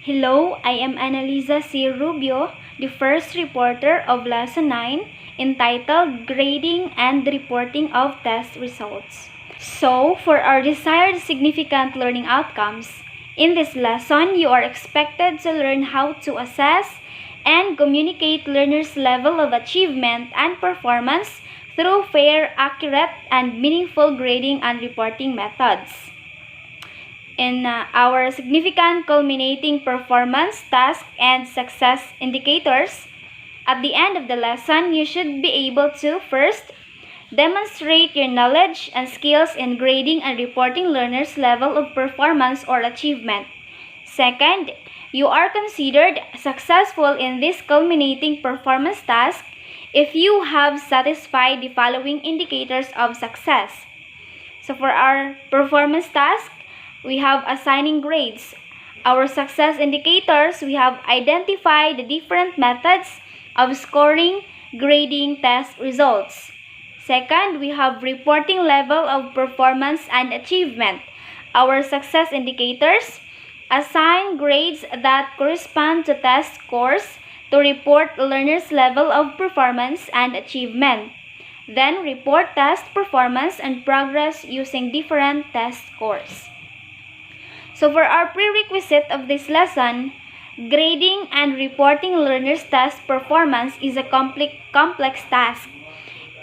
Hello, I am Annalisa C. Rubio, the first reporter of Lesson 9, entitled Grading and Reporting of Test Results. So, for our desired significant learning outcomes, in this lesson, you are expected to learn how to assess and communicate learners' level of achievement and performance through fair, accurate, and meaningful grading and reporting methods. In our significant culminating performance, task, and success indicators, at the end of the lesson, you should be able to first demonstrate your knowledge and skills in grading and reporting learners' level of performance or achievement. Second, you are considered successful in this culminating performance task if you have satisfied the following indicators of success. So for our performance task, we have assigning grades. Our success indicators, we have identified the different methods of scoring, grading test results. Second, we have reporting level of performance and achievement. Our success indicators, assign grades that correspond to test scores to report learners' level of performance and achievement. Then report test performance and progress using different test scores. So for our prerequisite of this lesson, grading and reporting learners' test performance is a complex task.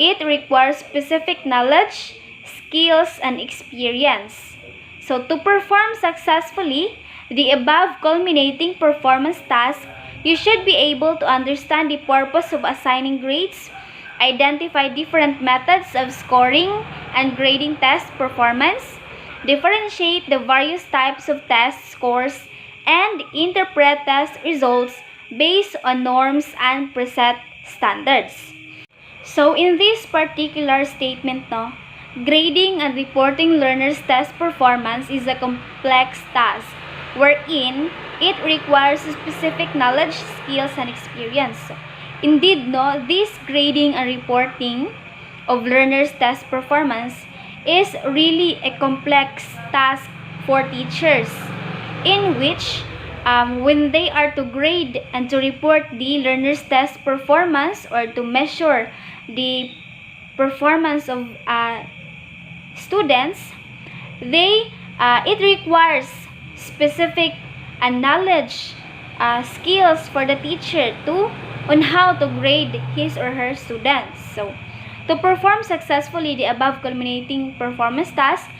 It requires specific knowledge, skills, and experience. So to perform successfully the above culminating performance task, you should be able to understand the purpose of assigning grades, identify different methods of scoring and grading test performance, differentiate the various types of test scores, and interpret test results based on norms and preset standards. So in this particular statement, grading and reporting learners' test performance is a complex task wherein it requires specific knowledge, skills, and experience. Indeed, this grading and reporting of learners' test performance is really a complex task for teachers, in which when they are to grade and to report the learner's test performance or to measure the performance of students, it requires specific knowledge, skills for the teacher on how to grade his or her students. So to perform successfully the above culminating performance task,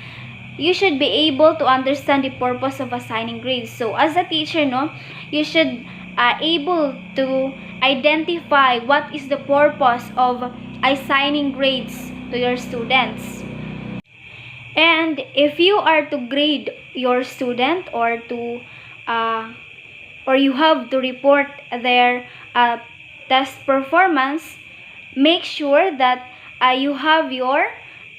you should be able to understand the purpose of assigning grades. So as a teacher, you should able to identify what is the purpose of assigning grades to your students. And if you are to grade your student or you have to report their test performance, make sure that you have your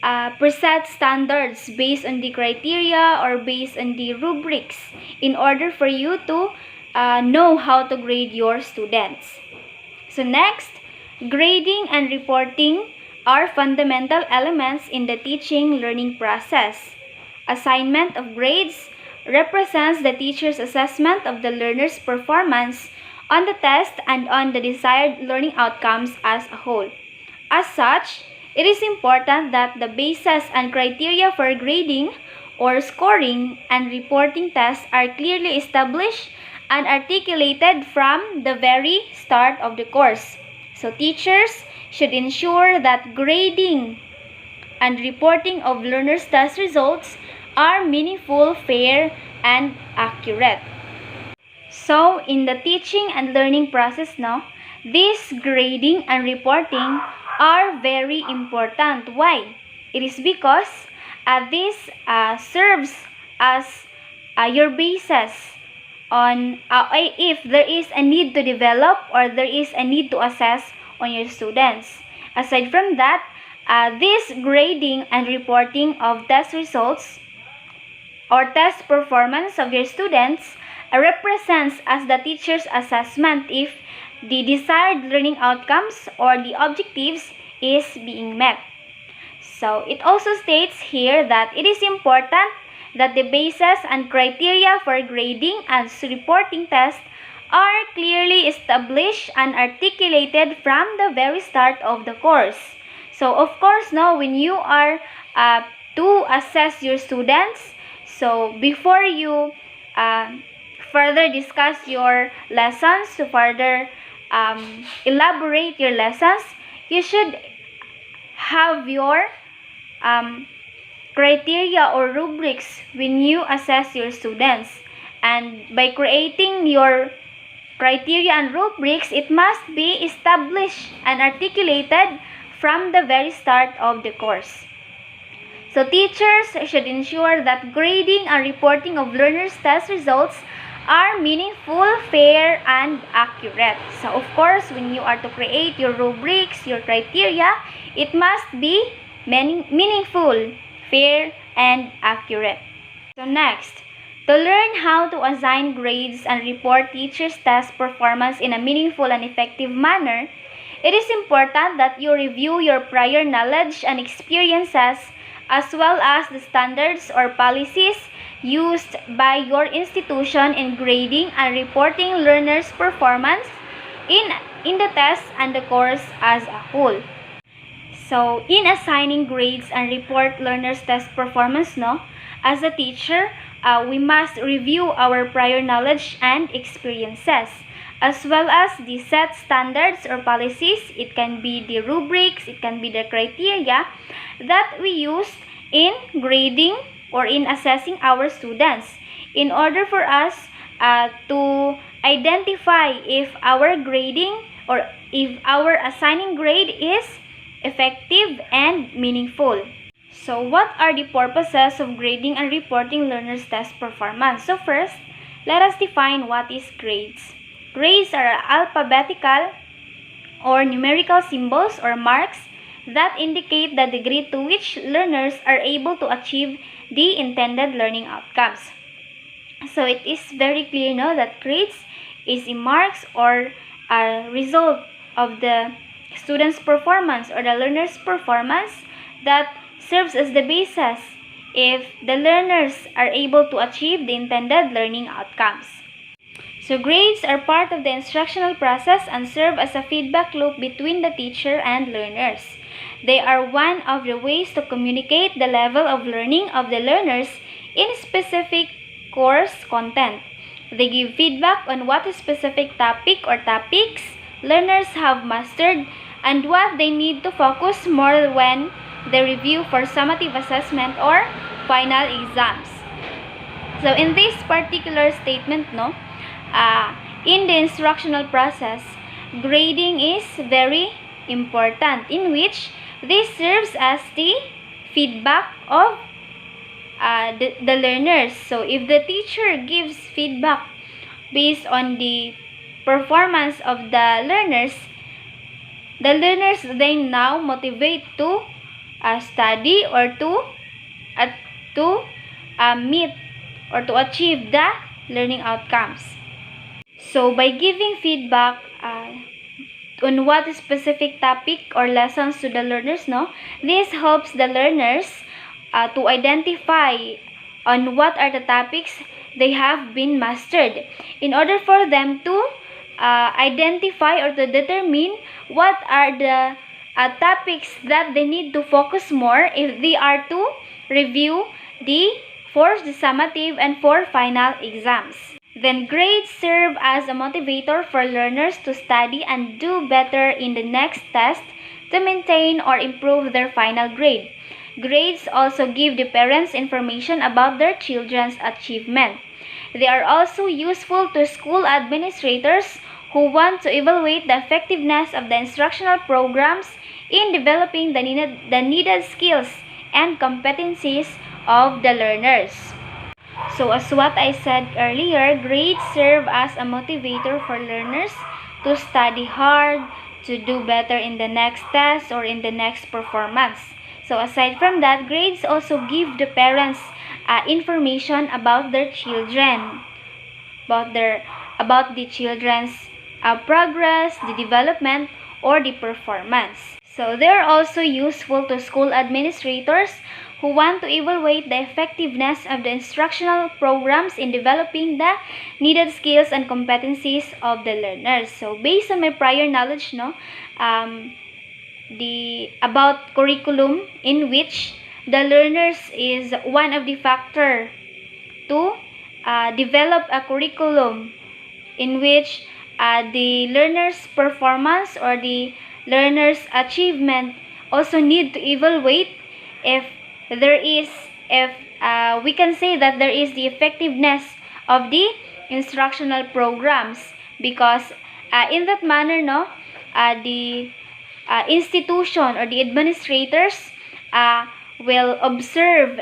preset standards based on the criteria or based on the rubrics in order for you to know how to grade your students. So next, grading and reporting are fundamental elements in the teaching-learning process. Assignment of grades represents the teacher's assessment of the learner's performance on the test and on the desired learning outcomes as a whole. As such, it is important that the basis and criteria for grading or scoring and reporting tests are clearly established and articulated from the very start of the course. So teachers should ensure that grading and reporting of learners' test results are meaningful, fair, and accurate. So in the teaching and learning process this grading and reporting are very important. Why? It is because this serves as your basis on if there is a need to develop or there is a need to assess on your students. Aside from that, this grading and reporting of test results or test performance of your students represents as the teacher's assessment if the desired learning outcomes or the objectives is being met. So it also states here that it is important that the basis and criteria for grading and reporting tests are clearly established and articulated from the very start of the course. So of course, now when you are to assess your students, so before you further discuss your lessons, to further elaborate your lessons, you should have your criteria or rubrics when you assess your students. And by creating your criteria and rubrics, it must be established and articulated from the very start of the course. So teachers should ensure that grading and reporting of learners' test results are meaningful, fair, and accurate. So of course, when you are to create your rubrics, your criteria, it must be meaningful, fair, and accurate. So next, to learn how to assign grades and report teachers' test performance in a meaningful and effective manner, it is important that you review your prior knowledge and experiences as well as the standards or policies used by your institution in grading and reporting learners' performance in the test and the course as a whole. So, in assigning grades and report learners' test performance, as a teacher, we must review our prior knowledge and experiences, as well as the set standards or policies. It can be the rubrics, it can be the criteria that we use in grading or in assessing our students, in order for us to identify if our grading or if our assigning grade is effective and meaningful. So what are the purposes of grading and reporting learners' test performance? So first, let us define what is grades. Grades are alphabetical or numerical symbols or marks that indicate the degree to which learners are able to achieve the intended learning outcomes. So it is very clear now that grades is a marks or a result of the student's performance or the learner's performance that serves as the basis if the learners are able to achieve the intended learning outcomes. So grades are part of the instructional process and serve as a feedback loop between the teacher and learners. They are one of the ways to communicate the level of learning of the learners in specific course content. They give feedback on what specific topic or topics learners have mastered and what they need to focus more when they review for summative assessment or final exams. So in this particular statement, in the instructional process, grading is very important, in which this serves as the feedback of the learners. So if the teacher gives feedback based on the performance of the learners then now motivate to study or to meet or to achieve the learning outcomes. So by giving feedback on what specific topic or lessons to the learners, this helps the learners to identify on what are the topics they have been mastered, in order for them to identify or to determine what are the topics that they need to focus more if they are to review for the summative and for final exams. Then grades serve as a motivator for learners to study and do better in the next test to maintain or improve their final grade. Grades also give the parents information about their children's achievement. They are also useful to school administrators who want to evaluate the effectiveness of the instructional programs in developing the needed skills and competencies of the learners. So as what I said earlier, grades serve as a motivator for learners to study hard, to do better in the next test or in the next performance. So aside from that, grades also give the parents information about their children, about the children's progress, the development, or the performance. So they are also useful to school administrators who want to evaluate the effectiveness of the instructional programs in developing the needed skills and competencies of the learners. So based on my prior knowledge, about curriculum, in which the learners is one of the factor to develop a curriculum in which the learner's performance or the learner's achievement also need to evaluate if we can say that there is the effectiveness of the instructional programs, because in that manner the institution or the administrators will observe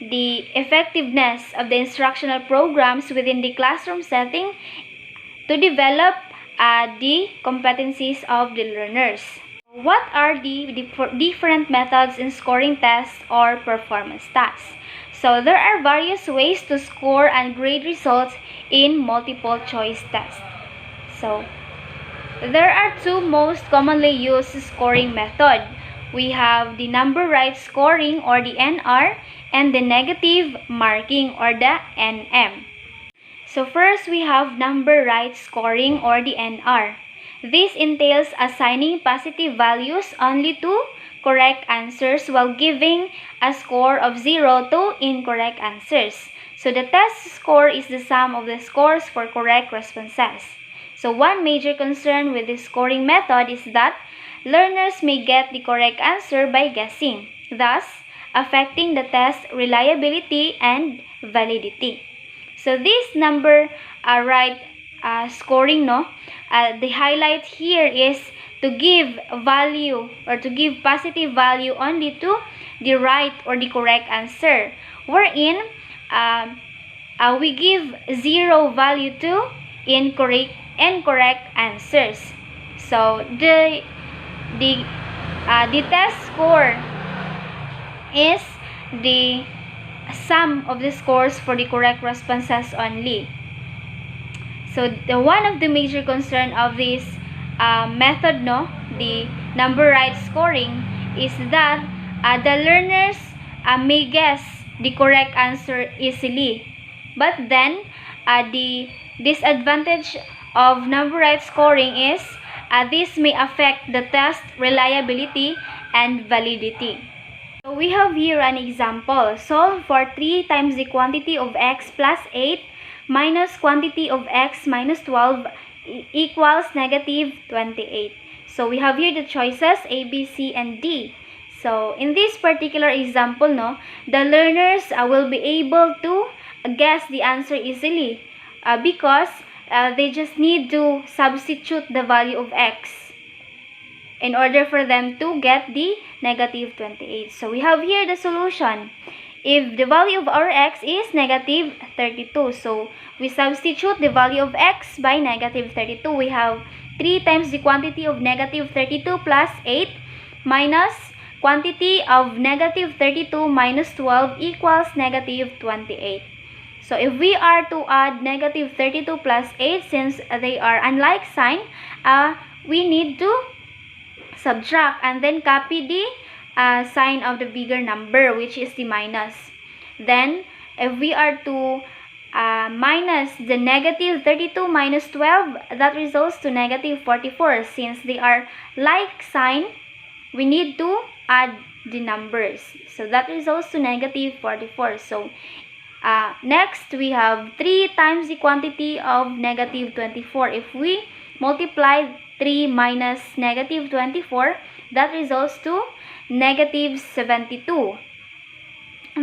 the effectiveness of the instructional programs within the classroom setting to develop the competencies of the learners. What are the different methods in scoring tests or performance tasks? So there are various ways to score and grade results in multiple choice tests. So there are two most commonly used scoring method. We have the number right scoring or the NR and the negative marking or the NM. So first we have number right scoring or the NR. This entails assigning positive values only to correct answers while giving a score of 0 to incorrect answers. So the test score is the sum of the scores for correct responses. So one major concern with this scoring method is that learners may get the correct answer by guessing, thus affecting the test reliability and validity. So this number right scoring, the highlight here is to give value or to give positive value only to the right or the correct answer, wherein we give 0 value to incorrect answers. So the test score is the sum of the scores for the correct responses only. So one of the major concern of this method, the number right scoring, is that the learners may guess the correct answer easily. But then the disadvantage of number right scoring is this may affect the test reliability and validity. So we have here an example. Solve for 3 times the quantity of x plus 8 minus quantity of x minus 12 equals negative 28. So we have here the choices A, B, C, and D. So in this particular example, the learners will be able to guess the answer easily because they just need to substitute the value of x in order for them to get the negative 28. So we have here the solution. If the value of our x is negative 32, so we substitute the value of x by negative 32. We have 3 times the quantity of negative 32 plus 8 minus quantity of negative 32 minus 12 equals negative 28. So if we are to add negative 32 plus 8, since they are unlike sign, we need to subtract and then copy the sign of the bigger number, which is the minus. Then if we are to minus the negative 32 minus 12, that results to negative 44. Since they are like sign, we need to add the numbers. So that results to negative 44. So next we have 3 times the quantity of negative 24. If we multiply 3 minus negative 24, that results to negative 72.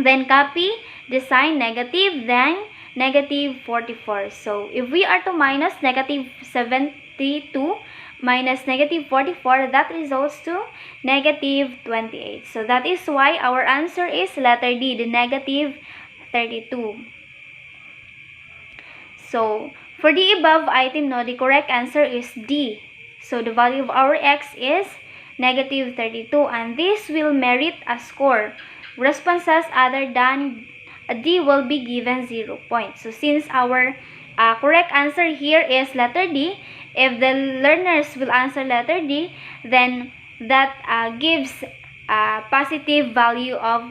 Then copy the sign negative, then negative 44. So if we are to minus negative 72 minus negative 44, that results to negative 28. So that is why our answer is letter D, the negative 32. So for the above item, the correct answer is D. So the value of our x is negative 32, and this will merit a score. Responses other than D will be given 0 points. So since our correct answer here is letter D, if the learners will answer letter D, then that gives a positive value of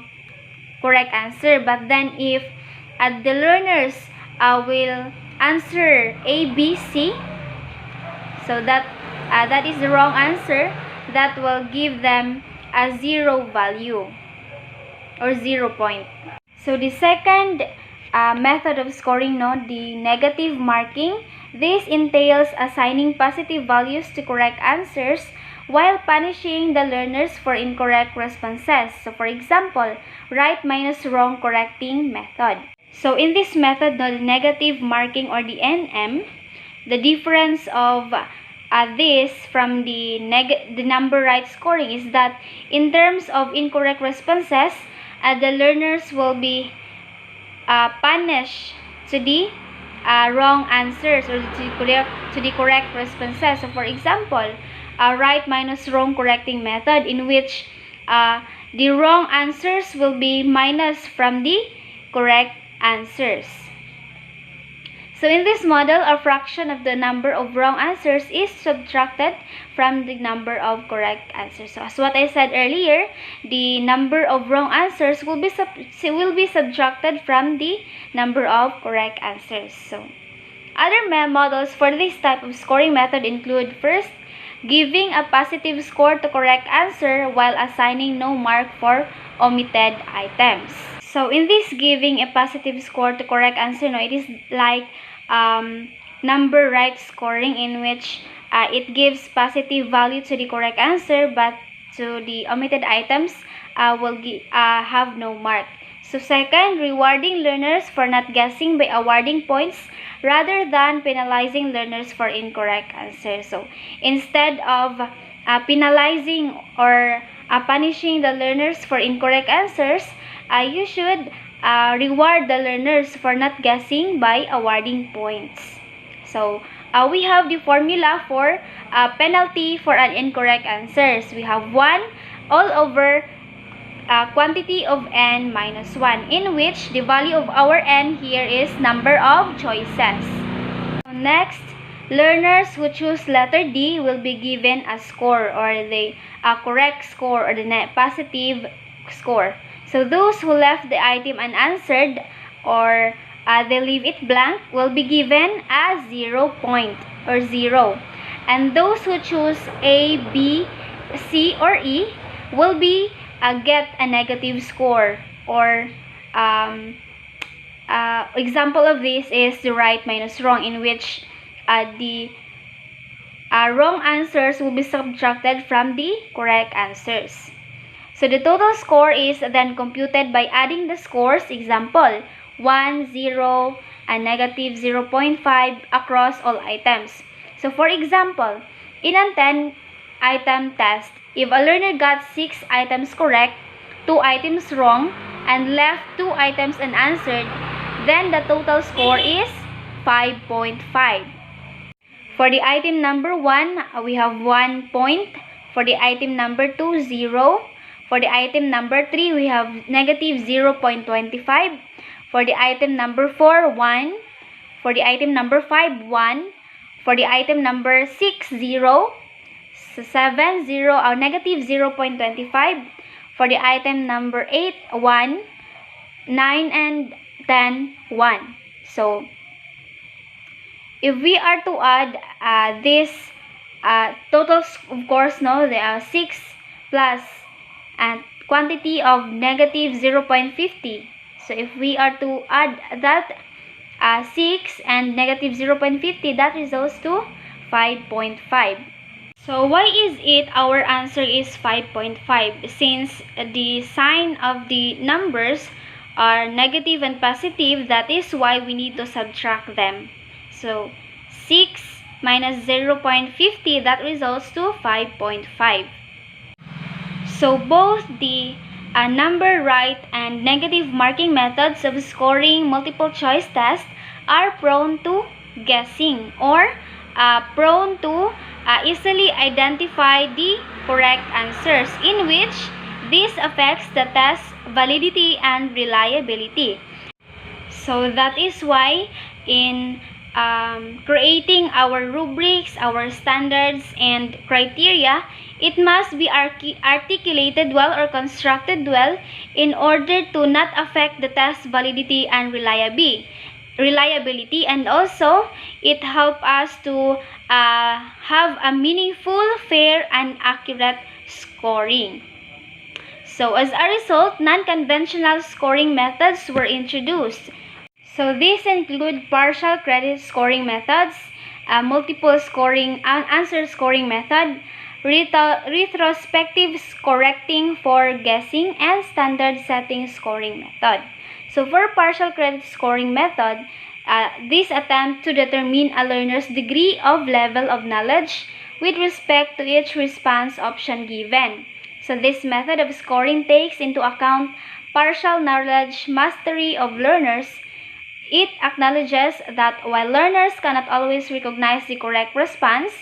correct answer. But then if the learners will answer A, B, C, so that is the wrong answer, that will give them a 0 value or 0 point. So the second method of scoring, the negative marking, this entails assigning positive values to correct answers while punishing the learners for incorrect responses. So for example, right minus wrong correcting method. So in this method, the negative marking or the NM, the difference of this from the number right scoring is that in terms of incorrect responses, the learners will be punished to the wrong answers or to the correct responses. So for example, right minus wrong correcting method, in which the wrong answers will be minus from the correct answers. So in this model, a fraction of the number of wrong answers is subtracted from the number of correct answers. So as what I said earlier, the number of wrong answers will be subtracted from the number of correct answers. So other models for this type of scoring method include: first, giving a positive score to correct answer while assigning no mark for omitted items. So in this giving a positive score to correct answer, it is like number right scoring, in which it gives positive value to the correct answer, but to the omitted items will have no mark. So second, rewarding learners for not guessing by awarding points rather than penalizing learners for incorrect answers. So instead of penalizing or punishing the learners for incorrect answers, you should reward the learners for not guessing by awarding points. So we have the formula for penalty for an incorrect answers. We have 1 all over quantity of n minus 1, in which the value of our n here is number of choices. Next, learners who choose letter D will be given a score, or the correct score, or the positive score. So those who left the item unanswered, or they leave it blank, will be given a 0 point or 0. And those who choose A, B, C, or E will be get a negative score, or example of this is the right minus wrong, in which the wrong answers will be subtracted from the correct answers. So the total score is then computed by adding the scores, example 1, 0, and negative 0.5 across all items. So for example, in a 10 item test, if a learner got 6 items correct, 2 items wrong, and left 2 items unanswered, then the total score is 5.5. For the item number 1, we have 1 point. For the item number 2, 0. For the item number 3, we have negative 0.25. For the item number 4, 1. For the item number 5, 1. For the item number 6, 0. 7, 0, or negative 0.25. For the item number 8, 1. 9 and 10, 1. So if we are to add this totals, of course, there are 6 plus and quantity of negative 0.50. So if we are to add that 6 and negative 0.50, that results to 5.5. So why is it our answer is 5.5? Since the sign of the numbers are negative and positive, that is why we need to subtract them. So 6 minus 0.50, that results to 5.5. So both the number right and negative marking methods of scoring multiple choice tests are prone to guessing, or prone to easily identify the correct answers, in which this affects the test validity and reliability. So that is why in creating our rubrics, our standards, and criteria, it must be articulated well or constructed well in order to not affect the test validity and reliability, and also it helps us to have a meaningful, fair, and accurate scoring. So as a result, non-conventional scoring methods were introduced. So these include partial credit scoring methods, multiple scoring, answer scoring method, retrospective correcting for guessing, and standard setting scoring method. So for partial credit scoring method, this attempt to determine a learner's degree of level of knowledge with respect to each response option given. So this method of scoring takes into account partial knowledge mastery of learners. It acknowledges that while learners cannot always recognize the correct response,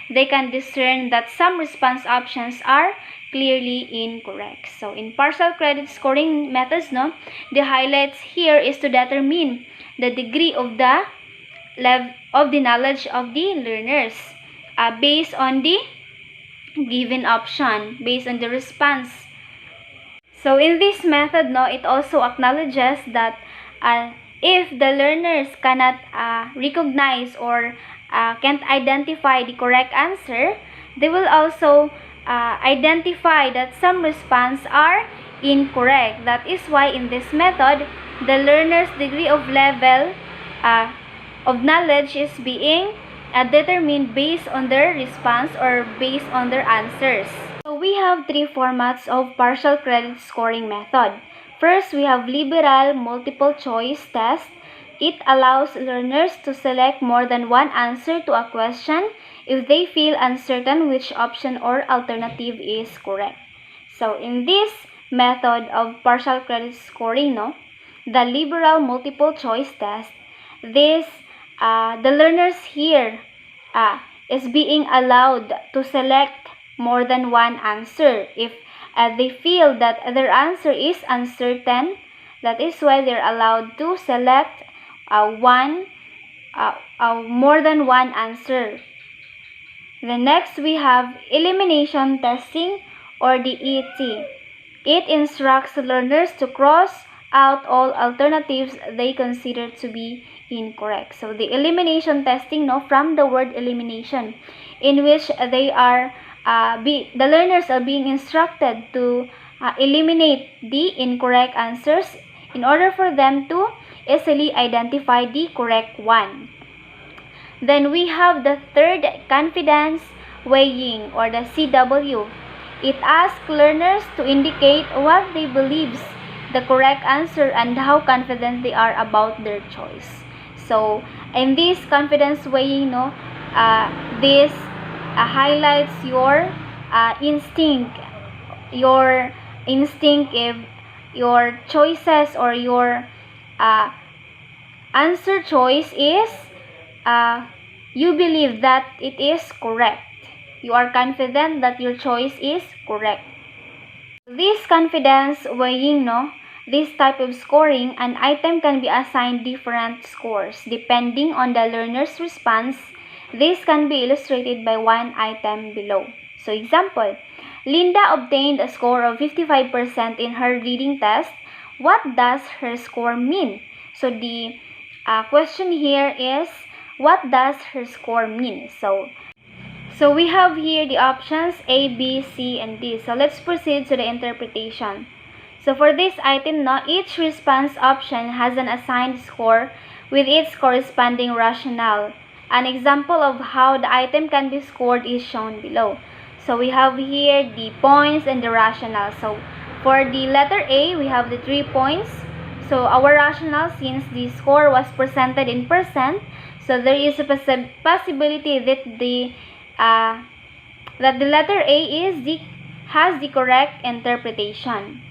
they can discern that some response options are clearly incorrect. So in partial credit scoring methods, the highlights here is to determine the degree of the knowledge of the learners based on the given option, based on the response. So in this method, it also acknowledges that if the learners cannot recognize or can't identify the correct answer, they will also identify that some responses are incorrect. That is why in this method, the learner's degree of level of knowledge is being determined based on their response or based on their answers. So we have three formats of partial credit scoring method. First, we have liberal multiple choice test. It allows learners to select more than one answer to a question if they feel uncertain which option or alternative is correct. So in this method of partial credit scoring, the liberal multiple choice test, the learners here is being allowed to select more than one answer if they feel that their answer is uncertain. That is why they're allowed to select more than one answer. The next we have elimination testing or the ET. It instructs learners to cross out all alternatives they consider to be incorrect. So the elimination testing, from the word elimination, in which they are the learners are being instructed to eliminate the incorrect answers in order for them to easily identify the correct one. Then we have the third, confidence weighing or the CW. It asks learners to indicate what they believe the correct answer and how confident they are about their choice. So in this confidence weighing, this highlights your instinct if your choices or your answer choice is you believe that it is correct. You are confident that your choice is correct. This confidence weighing, this type of scoring, an item can be assigned different scores depending on the learner's response. This can be illustrated by one item below. So example, Linda obtained a score of 55% in her reading test. What does her score mean? So the question here is, what does her score mean? So we have here the options A, B, C, and D. So let's proceed to the interpretation. So for this item, each response option has an assigned score with its corresponding rationale. An example of how the item can be scored is shown below. So we have here the points and the rationale. So for the letter A, we have the 3 points. So our rationale, since the score was presented in percent, so there is a possibility that the letter A has the correct interpretation.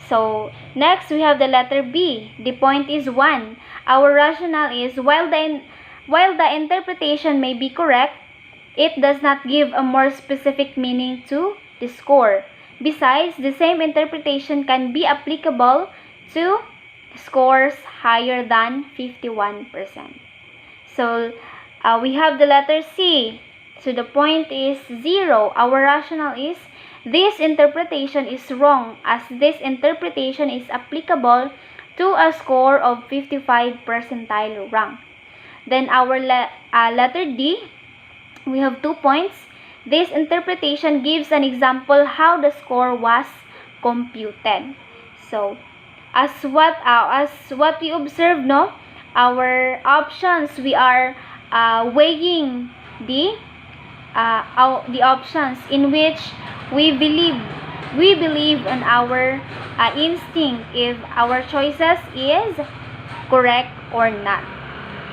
So next we have the letter B. The point is 1. Our rationale is while the interpretation may be correct, it does not give a more specific meaning to the score. Besides, the same interpretation can be applicable to scores higher than 51%. So we have the letter C. So the point is 0. Our rationale is this interpretation is wrong, as this interpretation is applicable to a score of 55 percentile rank. Then our letter D, we have 2 points. This interpretation gives an example how the score was computed. So as what we observe, no, our options, we are weighing the options in which we believe in our instinct if our choices is correct or not.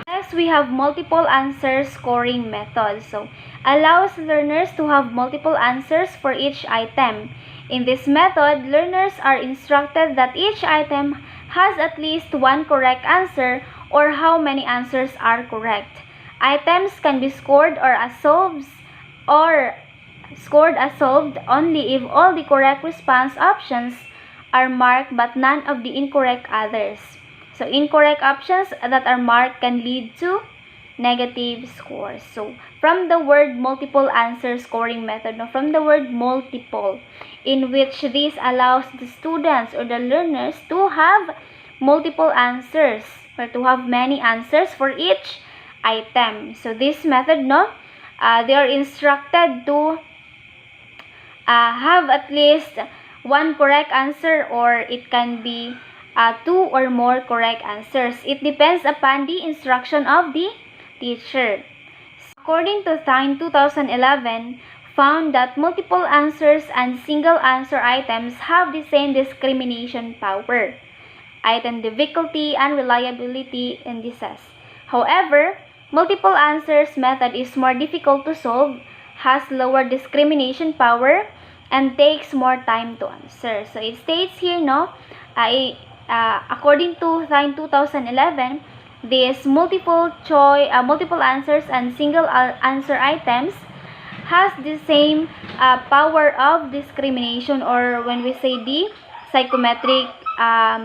Next, we have multiple answer scoring method. So allows learners to have multiple answers for each item. In this method, learners are instructed that each item has at least one correct answer or how many answers are correct. Items can be scored as solved only if all the correct response options are marked but none of the incorrect others. So incorrect options that are marked can lead to negative scores. So from the word multiple answer scoring method, no, from the word multiple, in which this allows the students or the learners to have multiple answers or to have many answers for each item. So this method, no, they are instructed to have at least one correct answer, or it can be 2 or more correct answers. It depends upon the instruction of the teacher. According to Thine 2011, found that multiple answers and single answer items have the same discrimination power, item difficulty, and reliability indices. However, multiple answers method is more difficult to solve, has lower discrimination power, and takes more time to answer. So it states here, no, according to Thine 2011, these multiple answers and single answer items has the same power of discrimination, or when we say the psychometric,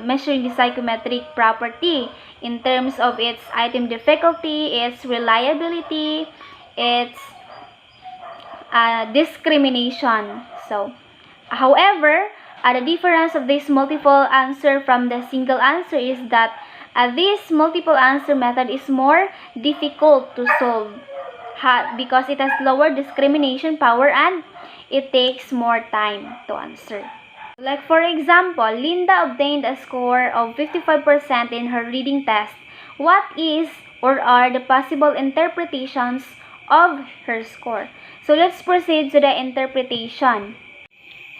measuring the psychometric property in terms of its item difficulty, its reliability, its discrimination. So, however, the difference of this multiple answer from the single answer is that this multiple answer method is more difficult to solve because it has lower discrimination power and it takes more time to answer. Like for example, Linda obtained a score of 55% in her reading test. What is or are the possible interpretations of her score? So let's proceed to the interpretation.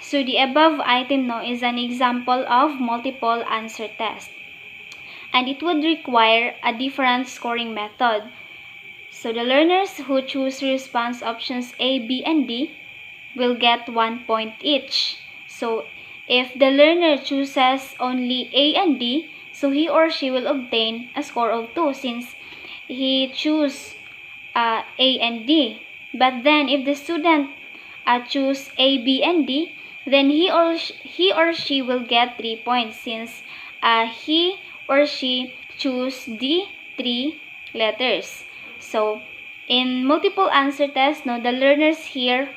So the above item, no, is an example of multiple answer test, and it would require a different scoring method. So the learners who choose response options A, B, and D will get 1 point each. So if the learner chooses only A and D, so he or she will obtain a score of 2 since he choose A and D. But then if the student choose A, B, and D, then he or she will get 3 points since he or she choose the 3 letters. So in multiple answer test, no, the learners here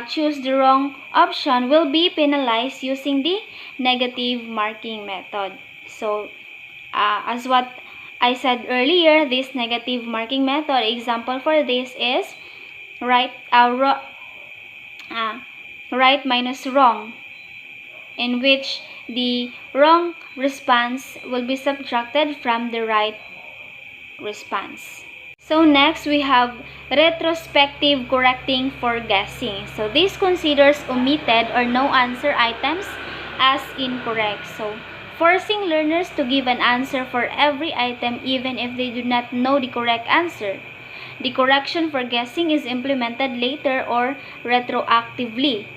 choose the wrong option will be penalized using the negative marking method. So as what I said earlier, this negative marking method, example for this is right minus wrong, in which the wrong response will be subtracted from the right response. So next we have retrospective correcting for guessing. So this considers omitted or no answer items as incorrect. So forcing learners to give an answer for every item even if they do not know the correct answer. The correction for guessing is implemented later or retroactively.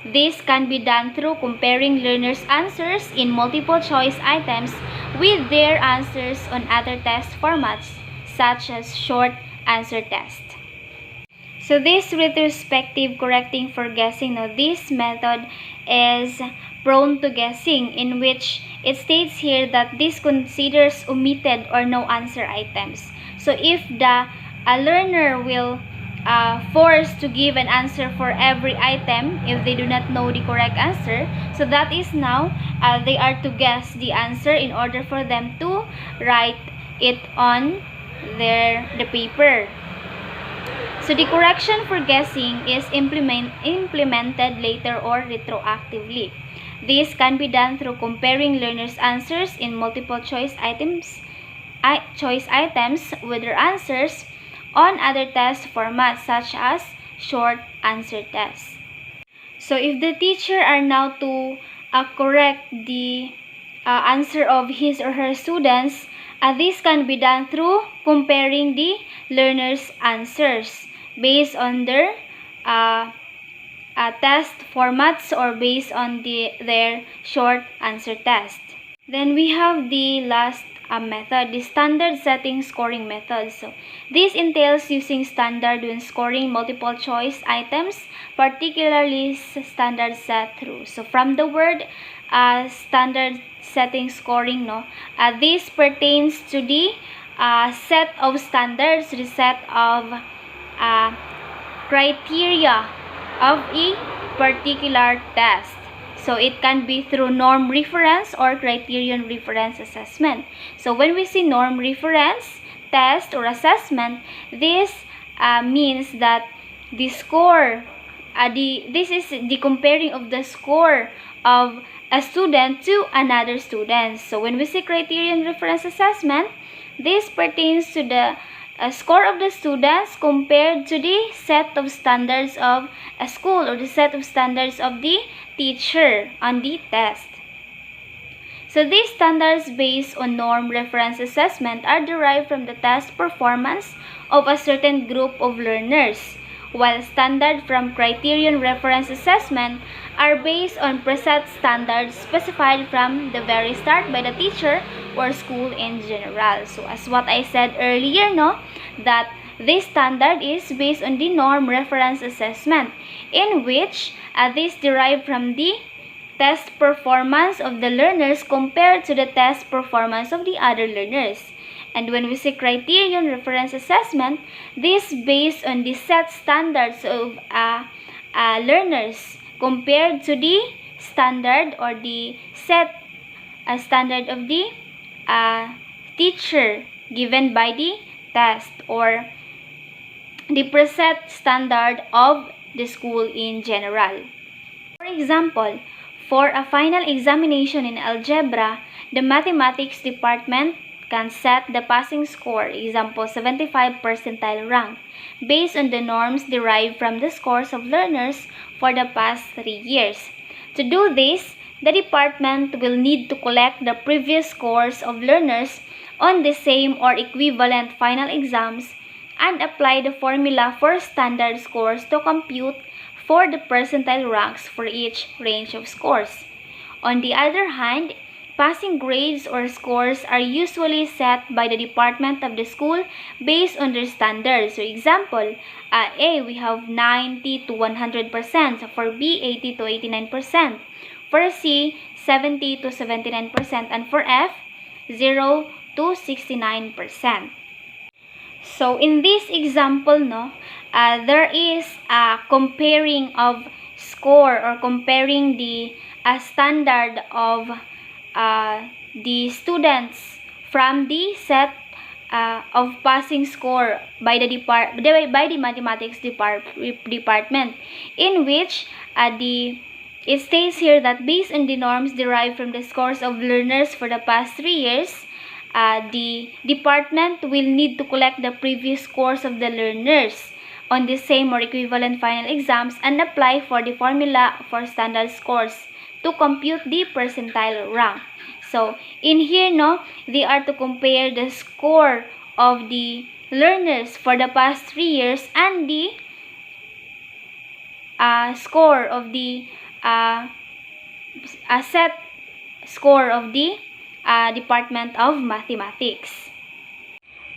This can be done through comparing learners' answers in multiple choice items with their answers on other test formats, such as short answer test. So this retrospective correcting for guessing, now this method is prone to guessing, in which it states here that this considers omitted or no answer items. So if the learner will forced to give an answer for every item if they do not know the correct answer, so that is now they are to guess the answer in order for them to write it on the paper. So the correction for guessing is implemented later or retroactively. This can be done through comparing learners' answers in multiple choice items with their answers on other test formats such as short answer tests. So if the teacher are now to correct the answer of his or her students, this can be done through comparing the learners' answers based on their test formats or based on their short answer test. Then we have the last method, the standard setting scoring method. So this entails using standard when scoring multiple choice items, particularly standard set through. So from the word standard setting scoring, this pertains to the set of standards, the set of criteria of a particular test. So it can be through norm reference or criterion reference assessment. So when we see norm reference test or assessment, this means that the score, this is the comparing of the score of a student to another student. So when we see criterion reference assessment, this pertains to the score of the students compared to the set of standards of a school or the set of standards of the teacher on the test. So these standards based on norm reference assessment are derived from the test performance of a certain group of learners, while standard from criterion reference assessment are based on preset standards specified from the very start by the teacher or school in general. So as what I said earlier, that this standard is based on the norm reference assessment, in which this derived from the test performance of the learners compared to the test performance of the other learners. And when we say criterion reference assessment, this based on the set standards of learners compared to the standard or the set standard of the teacher given by the test or the preset standard of the school in general. For example, for a final examination in algebra, the mathematics department can set the passing score, example 75 percentile rank, based on the norms derived from the scores of learners for the past 3 years. To do this, the department will need to collect the previous scores of learners on the same or equivalent final exams and apply the formula for standard scores to compute for the percentile ranks for each range of scores. On the other hand, passing grades or scores are usually set by the department of the school based on their standards. So example, A, we have 90 to 100%. For B, 80 to 89%. For C, 70 to 79%. And for F, 0 to 69%. So in this example, there is a comparing of score or comparing the standard of the students from the set of passing score by the mathematics department, in which it states here that based on the norms derived from the scores of learners for the past 3 years, the department will need to collect the previous scores of the learners on the same or equivalent final exams and apply for the formula for standard scores to compute the percentile rank. So in here, they are to compare the score of the learners for the past 3 years and the score of the set score of the Department of Mathematics.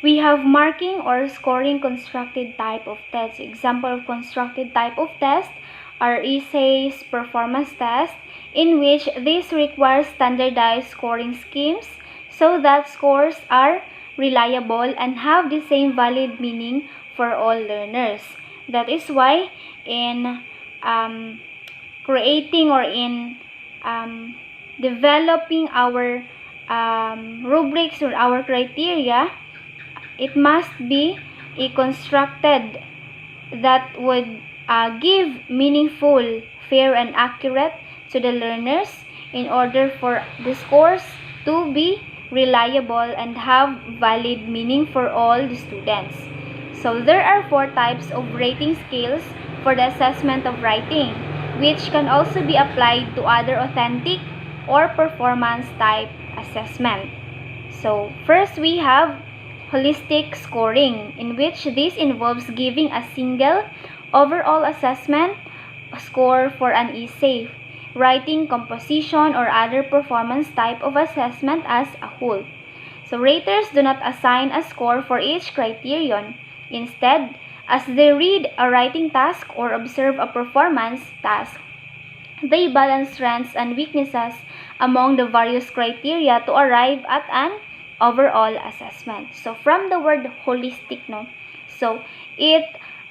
We have marking or scoring constructed type of tests. Example of constructed type of test are essays, performance tests, in which this requires standardized scoring schemes so that scores are reliable, and have the same valid meaning for all learners. That is why in creating or in developing our rubrics or our criteria, it must be constructed that would give meaningful, fair, and accurate to the learners in order for the scores to be reliable and have valid meaning for all the students. So there are 4 types of rating scales for the assessment of writing, which can also be applied to other authentic or performance type assessment. So first we have holistic scoring, in which this involves giving a single overall assessment score for an essay, writing, composition, or other performance type of assessment as a whole. So raters do not assign a score for each criterion. Instead, as they read a writing task or observe a performance task, they balance strengths and weaknesses among the various criteria to arrive at an overall assessment. So from the word holistic, no? So it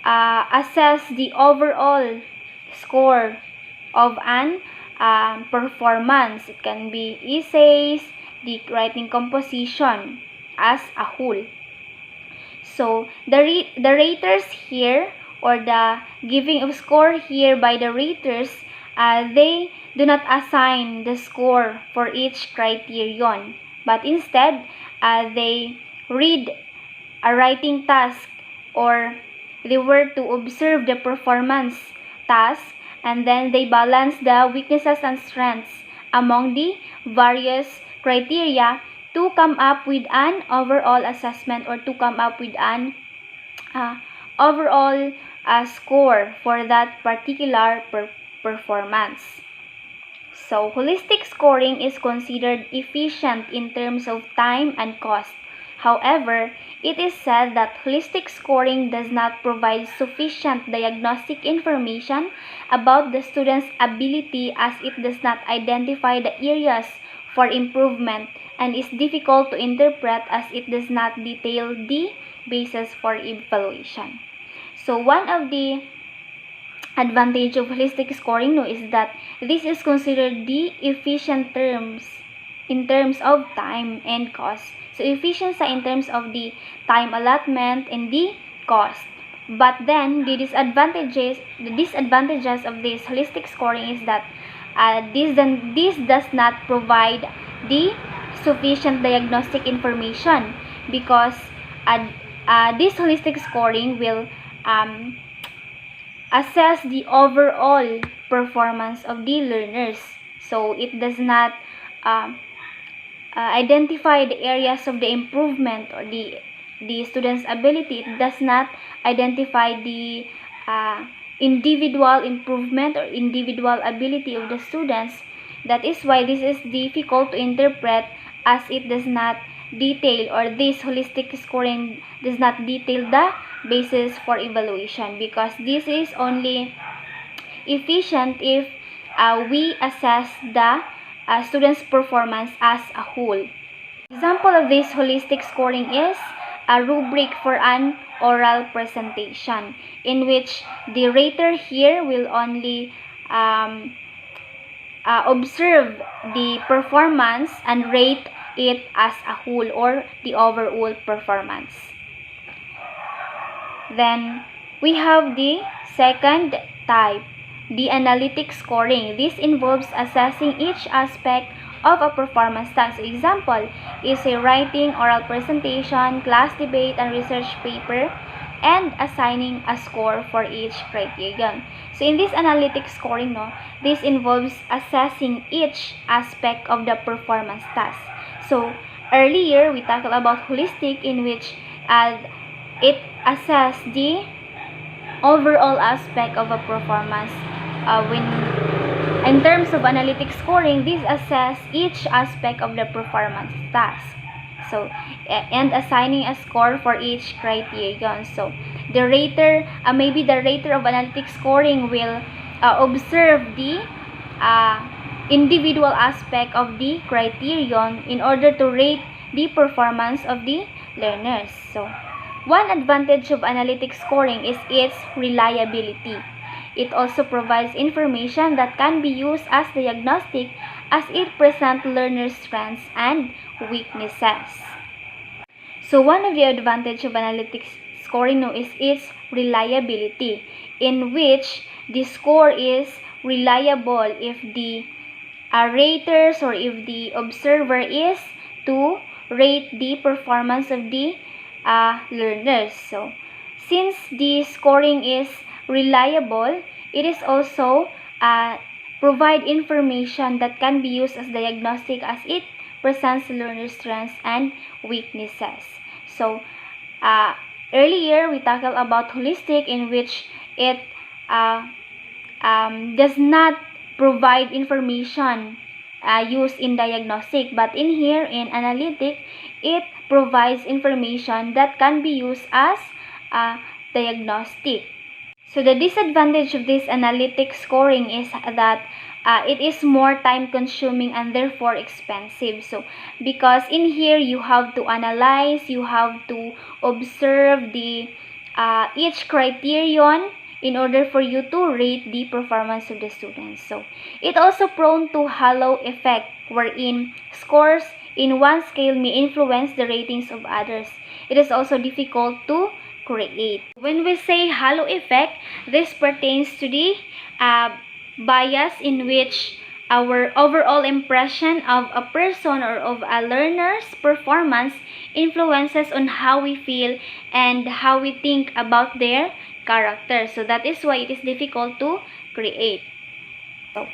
assess the overall score of an performance. It can be essays, the writing composition as a whole. So the raters here, or the giving of score here by the raters, they do not assign the score for each criterion, but instead they read a writing task, or they were to observe the performance task, and then they balance the weaknesses and strengths among the various criteria to come up with an overall assessment, or to come up with an overall score for that particular performance. So holistic scoring is considered efficient in terms of time and cost. However, it is said that holistic scoring does not provide sufficient diagnostic information about the student's ability, as it does not identify the areas for improvement, and is difficult to interpret as it does not detail the basis for evaluation. So one of the advantage of holistic scoring, is that this is considered the efficient terms in terms of time and cost. So efficiency in terms of the time allotment and the cost. But then the disadvantages of this holistic scoring is that this does not provide the sufficient diagnostic information, because this holistic scoring will assess the overall performance of the learners. So it does not identify the areas of the improvement, or the student's ability. It does not identify the individual improvement or individual ability of the students. That is why this is difficult to interpret, as it does not detail, or this holistic scoring does not detail the basis for evaluation, because this is only efficient if we assess the student's performance as a whole. Example of this holistic scoring is a rubric for an oral presentation, in which the rater here will only observe the performance and rate it as a whole, or the overall performance. Then we have the second type, the analytic scoring. This involves assessing each aspect of a performance task. Example is a writing, oral presentation, class debate, and research paper, and assigning a score for each criterion. So in this analytic scoring, this involves assessing each aspect of the performance task. So earlier we talked about holistic, in which it assess the overall aspect of a performance. When in terms of analytic scoring, this assess each aspect of the performance task. So and assigning a score for each criterion. So the rater, maybe the rater of analytic scoring will observe the individual aspect of the criterion in order to rate the performance of the learners. So, one advantage of analytic scoring is its reliability. It also provides information that can be used as diagnostic as it presents learners' strengths and weaknesses. So one of the advantages of analytics scoring is its reliability, in which the score is reliable if the raters or if the observer is to rate the performance of the learners. So since the scoring is reliable, it is also provide information that can be used as diagnostic as it presents learner strengths and weaknesses. So earlier we talked about holistic, in which it does not provide information used in diagnostic, but in here in analytic it provides information that can be used as diagnostic. So the disadvantage of this analytic scoring is that it is more time consuming and therefore expensive. So because in here you have to analyze, you have to observe the each criterion in order for you to rate the performance of the students. So it also prone to halo effect, wherein scores in one scale may influence the ratings of others. It is also difficult to create. When we say halo effect, this pertains to the bias in which our overall impression of a person or of a learner's performance influences on how we feel and how we think about their character. So that is why it is difficult to create. So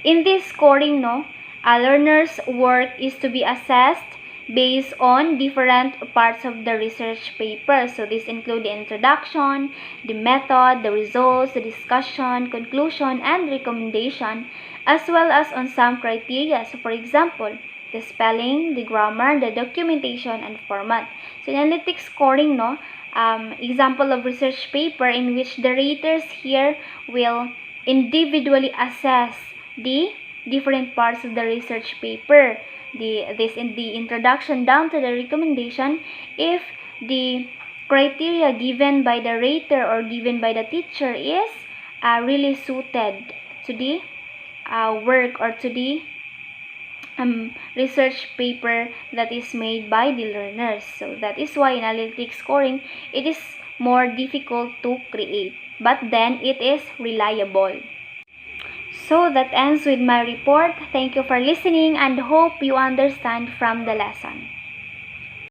in this scoring, a learner's work is to be assessed based on different parts of the research paper. So this include the introduction, the method, the results, the discussion, conclusion, and recommendation, as well as on some criteria. So for example, the spelling, the grammar, the documentation, and format. So in analytic scoring, example of research paper in which the raters here will individually assess the different parts of the research paper, in the introduction down to the recommendation, if the criteria given by the rater or given by the teacher is really suited to the work or to the research paper that is made by the learners. So that is why in analytic scoring it is more difficult to create, but then it is reliable. So that ends with my report. Thank you for listening and hope you understand from the lesson.